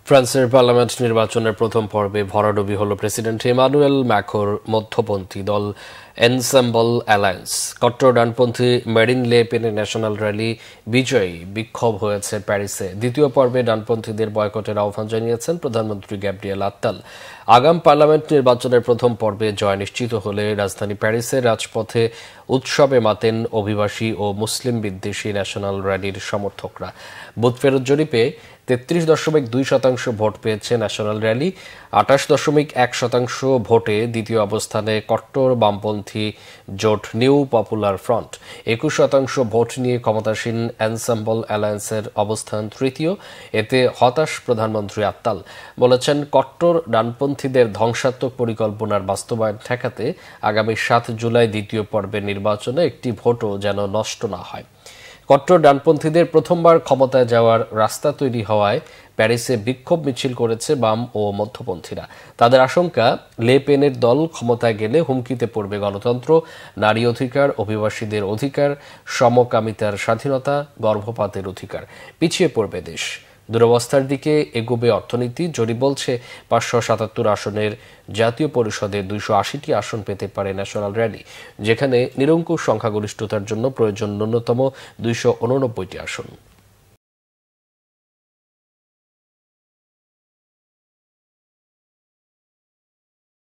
ফ্রান্সের পার্লামেন্ট নির্বাচনের প্রথম পর্বে ভরাডুবি হল প্রেসিডেন্ট ইমানুয়েল ম্যাক্রোর মধ্যপন্থী দল এনসেম্বল অ্যালায়েন্স। কট্টর ডানপন্থী মেরিন লে পেনে ন্যাশনাল র্যালি বিজয়ী বিক্ষোভ হয়েছে প্যারিসে। দ্বিতীয় পর্বে ডানপন্থীদের বয়কটের আহ্বান জানিয়েছেন প্রধানমন্ত্রী গ্যাব্রিয়েল আত্তাল। আগাম পার্লামেন্ট নির্বাচনের প্রথম পর্বে জয় নিশ্চিত হলে রাজধানী প্যারিসের রাজপথে উৎসবে মাতেন অভিবাসী ও মুসলিম বিদ্বেষী ন্যাশনাল র্যালির সমর্থকরা। বুথ ফেরত জরিপে 33.2% ভোট পেয়েছে ন্যাশনাল র্যালি। 28.1% ভোটে দ্বিতীয় অবস্থানে কট্টর বামপন্থী জোট নিউ পপুলার ফ্রন্ট। 21% ভোট নিয়ে ক্ষমতাসীন এনসেম্বল অ্যালায়েন্সের অবস্থান তৃতীয়। এতে হতাশ প্রধানমন্ত্রী আত্তাল বলেছেন, কট্টর ডানপন্থীদের ধ্বংসাত্মক পরিকল্পনার বাস্তবায়ন ঠেকাতে আগামী 7 জুলাই দ্বিতীয় পর্বের নির্বাচনে একটি ভোটও যেন নষ্ট না হয়। কট্টর ডানপন্থীদের প্রথমবার ক্ষমতায় যাওয়ার রাস্তা তৈরি হওয়ায় প্যারিসে বিক্ষোভ মিছিল করেছে বাম ও মধ্যপন্থীরা। তাদের আশঙ্কা, লে পেনের দল ক্ষমতায় গেলে হুমকিতে পড়বে গণতন্ত্র, নারী অধিকার, অভিবাসীদের অধিকার, সমকামিতার স্বাধীনতা, গর্ভপাতের অধিকার। পিছিয়ে পড়বে দেশ। দুরবস্থার দিকে এগোবে অর্থনীতি। জরিপ বলছে 577 আসনের জাতীয় পরিষদে 280টি আসন পেতে পারে ন্যাশনাল র্যালি, যেখানে নিরঙ্কুশ সংখ্যাগরিষ্ঠতার জন্য প্রয়োজন ন্যূনতম 289টি আসন।